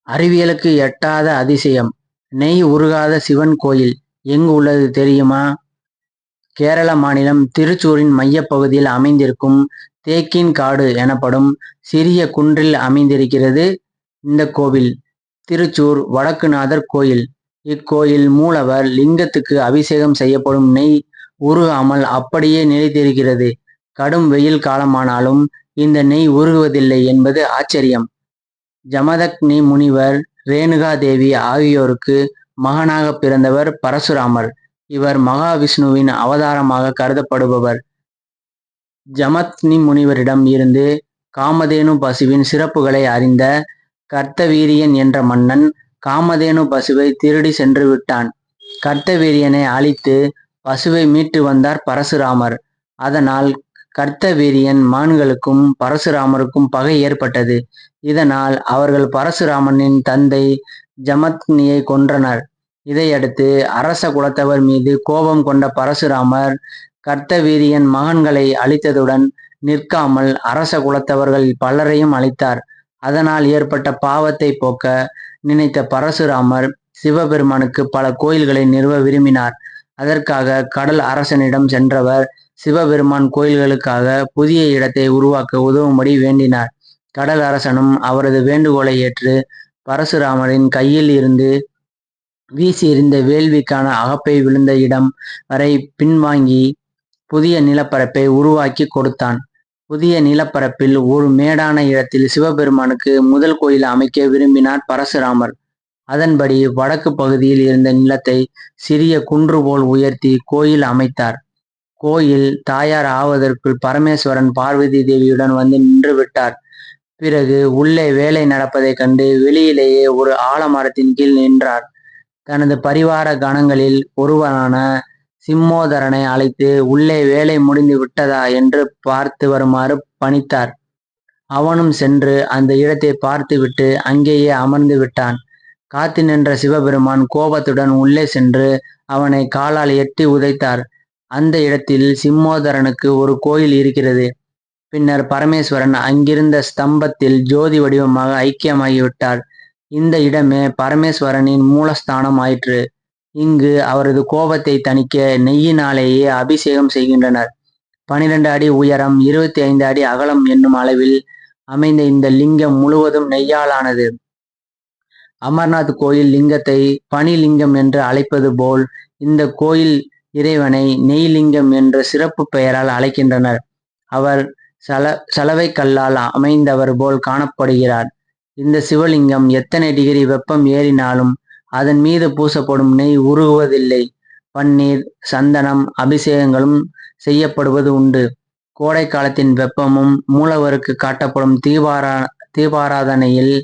அறிவியலுக்கு எட்டாத அதிசயம். நெய் உருகாத சிவன் கோயில் எங்கு உள்ளது தெரியுமா? கேரள மாநிலம் திருச்சூரின் மையப்பகுதியில் அமைந்திருக்கும் தேக்கின் காடு எனப்படும் சிறிய குன்றில் அமைந்திருக்கிறது இந்த கோவில். திருச்சூர் வடக்குநாதர் கோயில். இக்கோயில் மூலவர் லிங்கத்துக்கு அபிஷேகம் செய்யப்படும் நெய் உருகாமல் அப்படியே நிலைத்திருக்கிறது. கடும் வெயில் காலமானாலும் இந்த நெய் உருகுவதில்லை என்பது ஆச்சரியம். ஜமதக்னி முனிவர், ரேணுகா தேவி ஆகியோருக்கு மகனாக பிறந்தவர் பரசுராமர். இவர் மகாவிஷ்ணுவின் அவதாரமாக கருதப்படுபவர். ஜமத்னி முனிவரிடம் இருந்து காமதேனு பசுவின் சிறப்புகளை அறிந்த கர்த்தவீரியன் என்ற மன்னன் காமதேனு பசுவை திருடி சென்று விட்டான். கர்த்தவீரியனை அழித்து பசுவை மீட்டு வந்தார் பரசுராமர். அதனால் கர்த்தவீரியன் மான்களுக்கும் பரசுராமருக்கும் பகை ஏற்பட்டது. இதனால் அவர்கள் பரசுராமனின் தந்தை ஜமத்னியை கொன்றனர். இதையடுத்து அரச குலத்தவர் மீது கோபம் கொண்ட பரசுராமர் கர்த்தவீரியன் மகன்களை அழித்ததுடன் நிற்காமல் அரச குலத்தவர்கள் பலரையும் அழித்தார். அதனால் ஏற்பட்ட பாவத்தை போக்க நினைத்த பரசுராமர் சிவபெருமானுக்கு பல கோயில்களை நிறுவ விரும்பினார். அதற்காக கடல் அரசனிடம் சென்றவர் சிவபெருமான் கோயில்களுக்காக புதிய இடத்தை உருவாக்க உதவும்படி வேண்டினார். கடல் அரசனும் அவரது வேண்டுகோளை ஏற்று பரசுராமரின் கையில் இருந்து வீசி எறிந்த வேள்விக்கான அகப்பை விழுந்த இடம் வரை பின்வாங்கி புதிய நிலப்பரப்பை உருவாக்கி கொடுத்தான். புதிய நிலப்பரப்பில் ஒரு மேடான இடத்தில் சிவபெருமானுக்கு முதல் கோயில் அமைக்க விரும்பினார் பரசுராமர். அதன்படி வடக்கு பகுதியில் இருந்த நிலத்தை சிறிய குன்று போல் உயர்த்தி கோயில் அமைத்தார். கோயில் தாயார் ஆவதற்குள் பரமேஸ்வரன் பார்வதி தேவியுடன் வந்து நின்று விட்டார். பிறகு உள்ளே வேலை நடப்பதை கண்டு வெளியிலேயே ஒரு ஆலமரத்தின் கீழ் நின்றார். தனது பரிவார கணங்களில் ஒருவரான சிம்மோதரனை அழைத்து உள்ளே வேலை முடிந்து விட்டதா என்று பார்த்து வருமாறு பணித்தார். அவனும் சென்று அந்த இடத்தை பார்த்துவிட்டு அங்கேயே அமர்ந்து விட்டான். காத்து நின்ற சிவபெருமான் கோபத்துடன் உள்ளே சென்று அவனை காலால் எட்டி உதைத்தார். அந்த இடத்தில் சிம்மோதரனுக்கு ஒரு கோயில் இருக்கிறது. பின்னர் பரமேஸ்வரன் அங்கிருந்த ஸ்தம்பத்தில் ஜோதி வடிவமாக ஐக்கியமாகிவிட்டார். இந்த இடமே பரமேஸ்வரனின் மூலஸ்தானம் ஆயிற்று. இங்கு அவரது கோபத்தை தணிக்க நெய்யினாலேயே அபிஷேகம் செய்கின்றனர். 12 அடி உயரம், 25 அடி அகலம் என்னும் அளவில் அமைந்த இந்த லிங்கம் முழுவதும் நெய்யாலானது. அமர்நாத் கோயில் லிங்கத்தை பனிலிங்கம் என்று அழைப்பது போல் இந்த கோயில் இறைவனை நெய்லிங்கம் என்ற சிறப்பு பெயரால் அழைக்கின்றனர். அவர் சலவை கல்லால் அமைந்தவர் போல் காணப்படுகிறார். இந்த சிவலிங்கம் எத்தனை டிகிரி வெப்பம் ஏறினாலும் அதன் மீது பூசப்படும் நெய் உருகுவதில்லை. பன்னீர், சந்தனம் அபிஷேகங்களும் செய்யப்படுவது உண்டு. கோடை காலத்தின் வெப்பமும் மூலவருக்கு காட்டப்படும் தீபாராதனையில்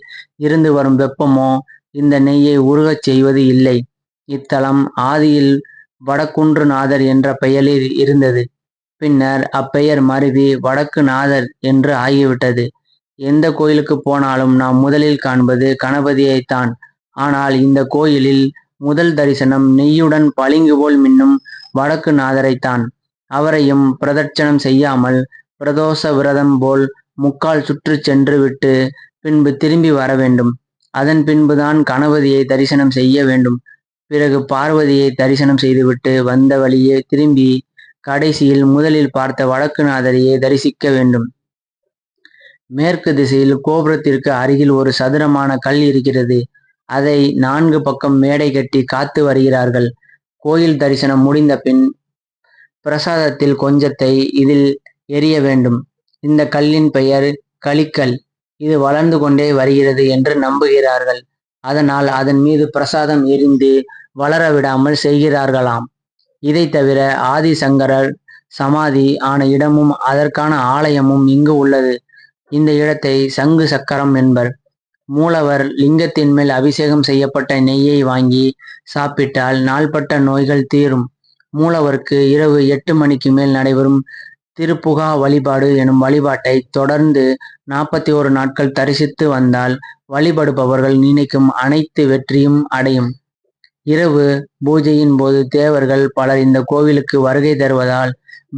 இருந்து வரும் வெப்பமோ இந்த நெய்யை உருகச் செய்வது இல்லை. இத்தலம் ஆதியில் வடக்குன்றுநாதர் என்ற பெயரில் இருந்தது. பின்னர் அப்பெயர் மருவி வடக்கு நாதர் என்று ஆகிவிட்டது. எந்த கோயிலுக்கு போனாலும் நாம் முதலில் காண்பது கணபதியைத்தான். ஆனால் இந்த கோயிலில் முதல் தரிசனம் நெய்யுடன் பளிங்கு போல் மின்னும் வடக்கு நாதரைத்தான். அவரையும் பிரதட்சணம் செய்யாமல் பிரதோஷ விரதம் போல் 3/4 சுற்று சென்று விட்டு பின்பு திரும்பி வர வேண்டும். அதன் பின்புதான் கணபதியை தரிசனம் செய்ய வேண்டும். பிறகு பார்வதியை தரிசனம் செய்துவிட்டு வந்த வழியே திரும்பி கடைசியில் முதலில் பார்த்த வடக்குநாதரையே தரிசிக்க வேண்டும். மேற்கு திசையில் கோபுரத்திற்கு அருகில் ஒரு சதுரமான கல் இருக்கிறது. அதை 4 பக்கம் மேடை கட்டி காத்து வருகிறார்கள். கோயில் தரிசனம் முடிந்த பின் பிரசாதத்தில் கொஞ்சத்தை இதில் எரிய வேண்டும். இந்த கல்லின் பெயர் களிக்கல். இது வளர்ந்து கொண்டே வருகிறது என்று நம்புகிறார்கள். அதனால் அதன் மீது பிரசாதம் எரிந்து வளர விடாமல் செய்கிறார்களாம். இதை தவிர ஆதிசங்கரர் சமாதி ஆன இடமும் அதற்கான ஆலயமும் இங்கு உள்ளது. இந்த இடத்தை சங்கு சக்கரம் என்பர். மூலவர் லிங்கத்தின் மேல் அபிஷேகம் செய்யப்பட்ட நெய்யை வாங்கி சாப்பிட்டால் நாள்பட்ட நோய்கள் தீரும். மூலவருக்கு இரவு 8 மணிக்கு மேல் நடைபெறும் திருப்புகா வழிபாடு எனும் வழிபாட்டை தொடர்ந்து 41 நாட்கள் தரிசித்து வந்தால் வழிபடுபவர்கள் நினைக்கும் அனைத்து வெற்றியும் அடையும். இரவு பூஜையின் போது தேவர்கள் பலர் இந்த கோவிலுக்கு வருகை தருவதால்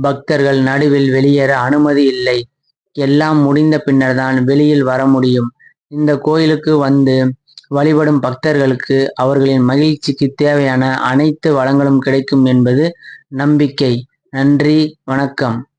பக்தர்கள் நடுவில் வெளியேற அனுமதி இல்லை. எல்லாம் முடிந்த பின்னர் தான் வெளியில் வர முடியும். இந்த கோயிலுக்கு வந்து வழிபடும் பக்தர்களுக்கு அவர்களின் மகிழ்ச்சிக்கு தேவையான அனைத்து வளங்களும் கிடைக்கும் என்பது நம்பிக்கை. நன்றி, வணக்கம்.